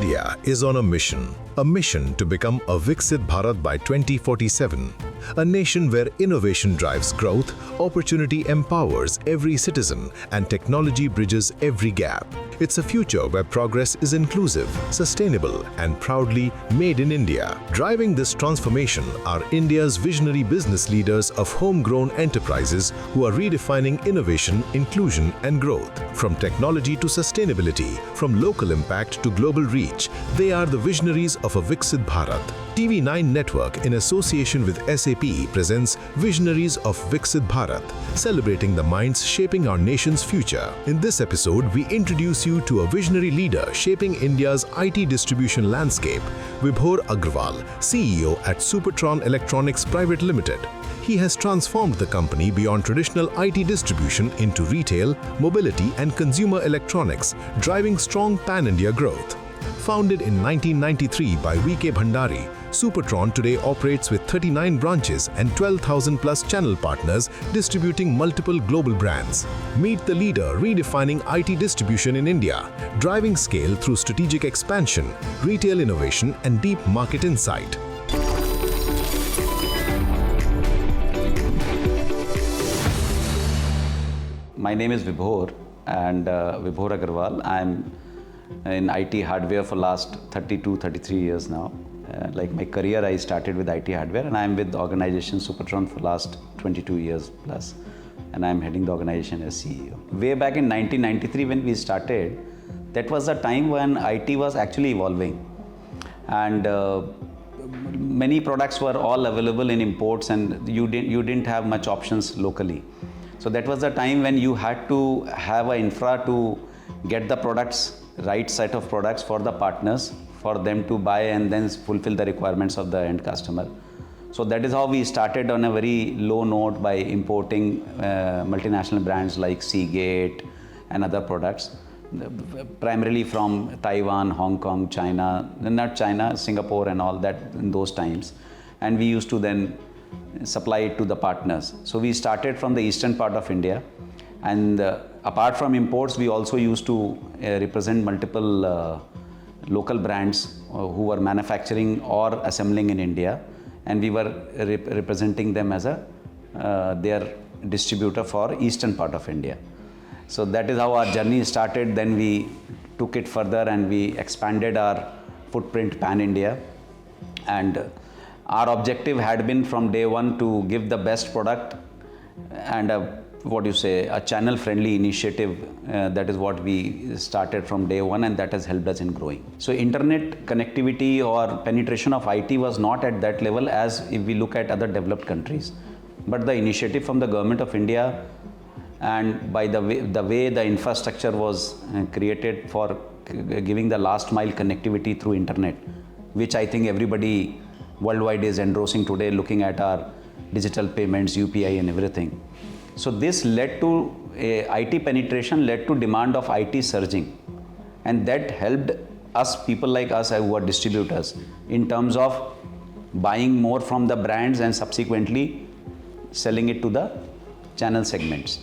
India is on a mission to become a Viksit Bharat by 2047, a nation where innovation drives growth, opportunity empowers every citizen, and technology bridges every gap. It's a future where progress is inclusive, sustainable, and proudly made in India. Driving this transformation are India's visionary business leaders of homegrown enterprises who are redefining innovation, inclusion, and growth. From technology to sustainability, from local impact to global reach, they are the visionaries of a Viksit Bharat. TV9 Network, in association with SAP, presents Visionaries of Viksit Bharat, celebrating the minds shaping our nation's future. In this episode, we introduce you to a visionary leader shaping India's IT distribution landscape, Vibhor Agarwal, CEO at Supertron Electronics Pvt Limited. He has transformed the company beyond traditional IT distribution into retail, mobility, and consumer electronics, driving strong pan-India growth. Founded in 1993 by V.K. Bhandari, Supertron today operates with 39 branches and 12,000 plus channel partners distributing multiple global brands. Meet the leader redefining IT distribution in India, driving scale through strategic expansion, retail innovation, and deep market insight. My name is Vibhor and Vibhor Agarwal. I'm in IT hardware for last 33 years now. Like my career, I started with IT hardware, and I'm with the organization Supertron for last 22 years plus, and I'm heading the organization as CEO. Way back in 1993 when we started, that was a time when IT was actually evolving, and many products were all available in imports, and you didn't have much options locally. So that was the time when you had to have an infra to get the products, right set of products for the partners, for them to buy and then fulfill the requirements of the end customer. So that is how we started on a very low note by importing multinational brands like Seagate and other products, primarily from Taiwan, Hong Kong, China, not China, Singapore and all that in those times. And we used to then supply it to the partners. So we started from the eastern part of India, and apart from imports, we also used to represent multiple local brands who were manufacturing or assembling in India, and we were representing them as their distributor for eastern part of India. So that is how our journey started. Then we took it further and we expanded our footprint pan-India, and our objective had been from day one to give the best product and a channel-friendly initiative. That is what we started from day one, and that has helped us in growing. So internet connectivity or penetration of IT was not at that level as if we look at other developed countries. But the initiative from the government of India, and by the way the infrastructure was created for giving the last mile connectivity through internet, which I think everybody worldwide is endorsing today, looking at our digital payments, UPI and everything. So this led to IT penetration, led to demand of IT surging, and that helped us, people like us who are distributors, in terms of buying more from the brands and subsequently selling it to the channel segments.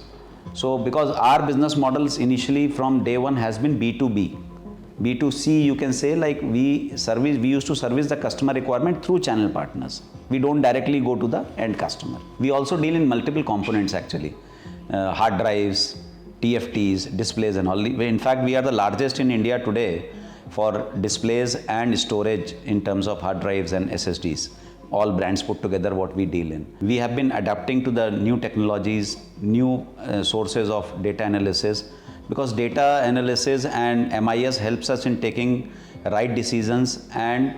So because our business models initially from day one has been B2B. B2C, you can say, like we used to service the customer requirement through channel partners. We don't directly go to the end customer. We also deal in multiple components actually, hard drives, TFTs, displays and all. In fact, we are the largest in India today for displays and storage in terms of hard drives and SSDs. All brands put together what we deal in. We have been adapting to the new technologies, new sources of data analysis, because data analysis and MIS helps us in taking right decisions and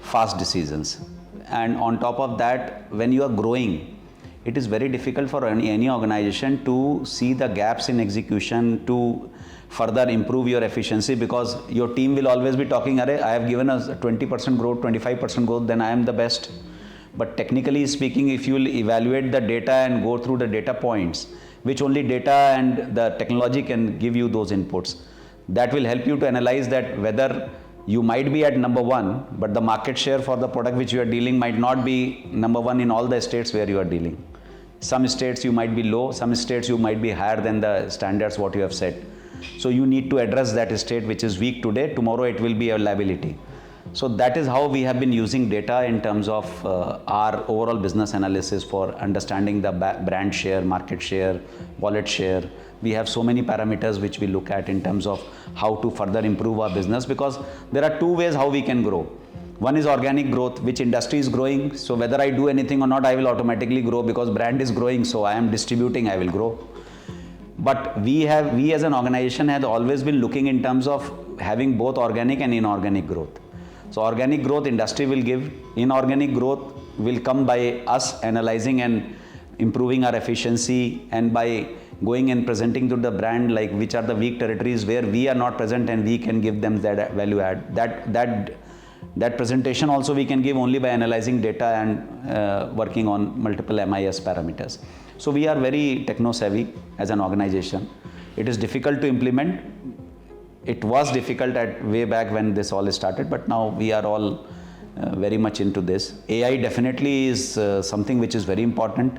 fast decisions. And on top of that, when you are growing, it is very difficult for any organization to see the gaps in execution, to further improve your efficiency, because your team will always be talking, I have given us 20% growth, 25% growth, then I am the best. But technically speaking, if you will evaluate the data and go through the data points, which only data and the technology can give you those inputs, that will help you to analyze that whether you might be at number one, but the market share for the product which you are dealing might not be number one in all the states where you are dealing. Some states you might be low, some states you might be higher than the standards what you have set. So you need to address that state which is weak today, tomorrow it will be a liability. So that is how we have been using data in terms of our overall business analysis for understanding the brand share, market share, wallet share. We have so many parameters which we look at in terms of how to further improve our business, because there are two ways how we can grow. One is organic growth, which industry is growing. So whether I do anything or not, I will automatically grow because brand is growing. So I am distributing, I will grow. But we as an organization have always been looking in terms of having both organic and inorganic growth. So organic growth industry will give, inorganic growth will come by us analyzing and improving our efficiency, and by going and presenting to the brand like which are the weak territories where we are not present and we can give them that value add. That presentation also we can give only by analyzing data and working on multiple MIS parameters. So we are very techno savvy as an organization. It is difficult to implement. It was difficult at way back when this all started, but now we are all very much into this. AI definitely is something which is very important.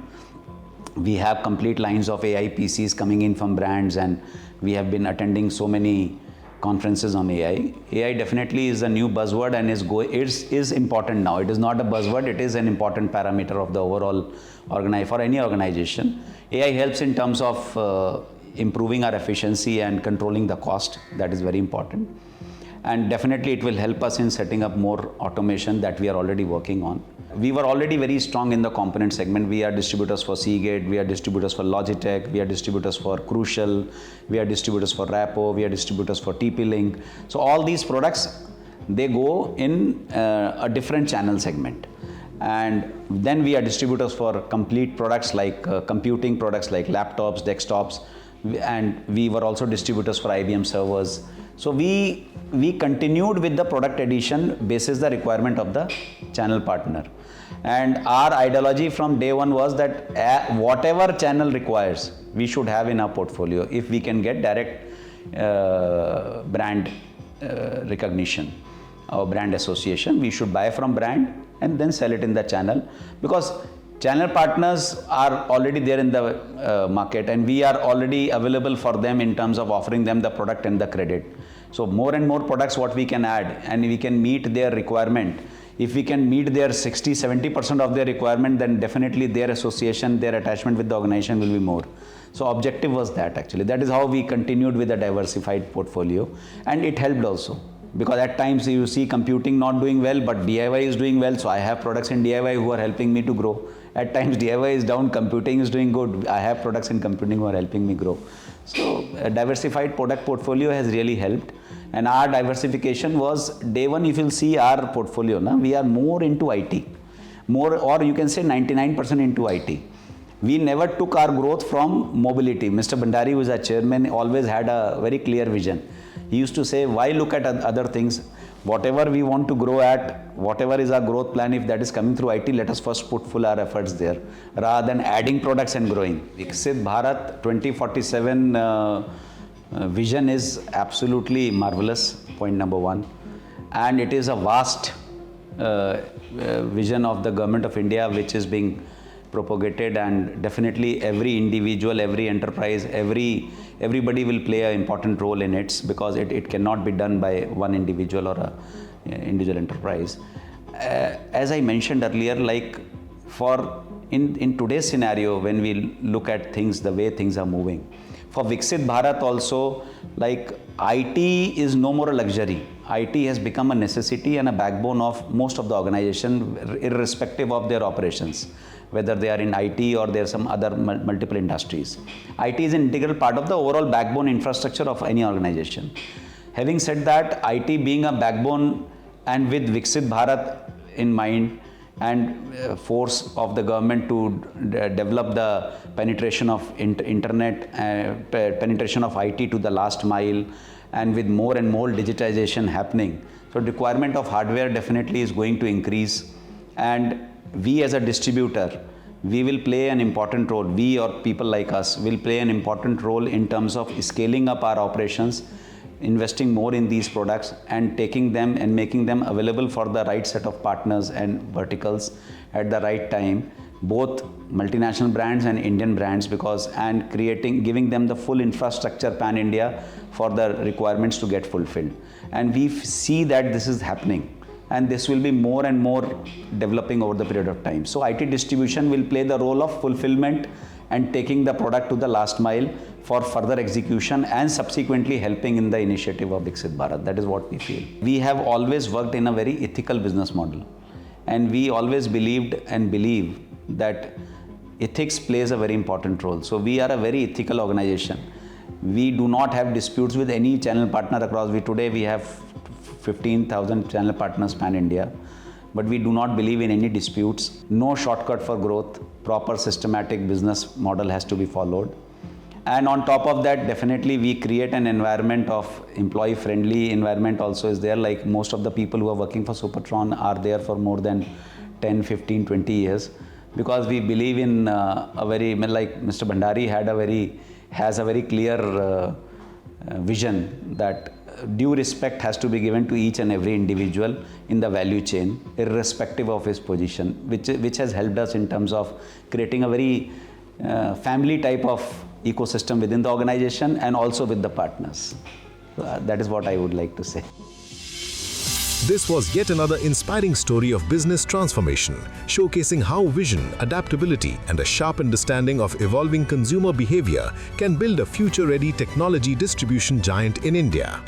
We have complete lines of AI PCs coming in from brands, and we have been attending so many conferences on AI. AI definitely is a new buzzword and is important now. It is not a buzzword, it is an important parameter of the overall for any organization. AI helps in terms of improving our efficiency and controlling the cost. That is very important. And definitely it will help us in setting up more automation that we are already working on. We were already very strong in the component segment. We are distributors for Seagate, we are distributors for Logitech, we are distributors for Crucial, we are distributors for Rappo, we are distributors for TP-Link. So all these products, they go in a different channel segment. And then we are distributors for complete products like computing products like laptops, desktops, and we were also distributors for IBM servers. So we continued with the product addition basis the requirement of the channel partner. And our ideology from day one was that whatever channel requires, we should have in our portfolio if we can get direct brand recognition or brand association. We should buy from brand and then sell it in the channel, because channel partners are already there in the market, and we are already available for them in terms of offering them the product and the credit. So more and more products what we can add, and we can meet their requirement. If we can meet their 60-70% of their requirement, then definitely their association, their attachment with the organization will be more. So objective was that actually. That is how we continued with a diversified portfolio, and it helped also. Because at times you see computing not doing well, but DIY is doing well. So I have products in DIY who are helping me to grow. At times DIY is down, computing is doing good. I have products in computing who are helping me grow. So a diversified product portfolio has really helped. And our diversification was day one. If you'll see our portfolio, we are more into IT. More, or you can say 99% into IT. We never took our growth from mobility. Mr. Bhandari, who is our chairman, always had a very clear vision. He used to say, why look at other things? Whatever we want to grow at, whatever is our growth plan, if that is coming through IT, let us first put full our efforts there, rather than adding products and growing. Viksit Bharat 2047 vision is absolutely marvelous, point number one. And it is a vast vision of the government of India, which is being propagated, and definitely every individual, every enterprise, everybody will play an important role in it, because it cannot be done by one individual or a individual enterprise. As I mentioned earlier, like in today's scenario, when we look at things, the way things are moving, for Viksit Bharat also, like IT is no more a luxury. IT has become a necessity and a backbone of most of the organization, irrespective of their operations, whether they are in IT or there are some other multiple industries. IT is an integral part of the overall backbone infrastructure of any organization. Having said that, IT being a backbone, and with Viksit Bharat in mind, and force of the government to develop the penetration of internet, penetration of IT to the last mile, and with more and more digitization happening. So requirement of hardware definitely is going to increase, and we as a distributor, we will play an important role. We or people like us will play an important role in terms of scaling up our operations, investing more in these products, and taking them and making them available for the right set of partners and verticals at the right time, both multinational brands and Indian brands, and giving them the full infrastructure pan India for the requirements to get fulfilled. And we see that this is happening, and this will be more and more developing over the period of time. So IT distribution will play the role of fulfillment and taking the product to the last mile for further execution, and subsequently helping in the initiative of Viksit Bharat. That is what we feel. We have always worked in a very ethical business model, and we always believed and believe that ethics plays a very important role. So we are a very ethical organization. We do not have disputes with any channel partner across. Today we have 15,000 channel partners pan India, but we do not believe in any disputes. No shortcut for growth. Proper systematic business model has to be followed. And on top of that, definitely we create an environment of employee friendly environment also is there. Like most of the people who are working for Supertron are there for more than 10, 15, 20 years, because we believe in like Mr. Bhandari has a very clear vision that due respect has to be given to each and every individual in the value chain, irrespective of his position, which has helped us in terms of creating a very family type of ecosystem within the organization and also with the partners. That is what I would like to say. This was yet another inspiring story of business transformation, showcasing how vision, adaptability, and a sharp understanding of evolving consumer behavior can build a future-ready technology distribution giant in India.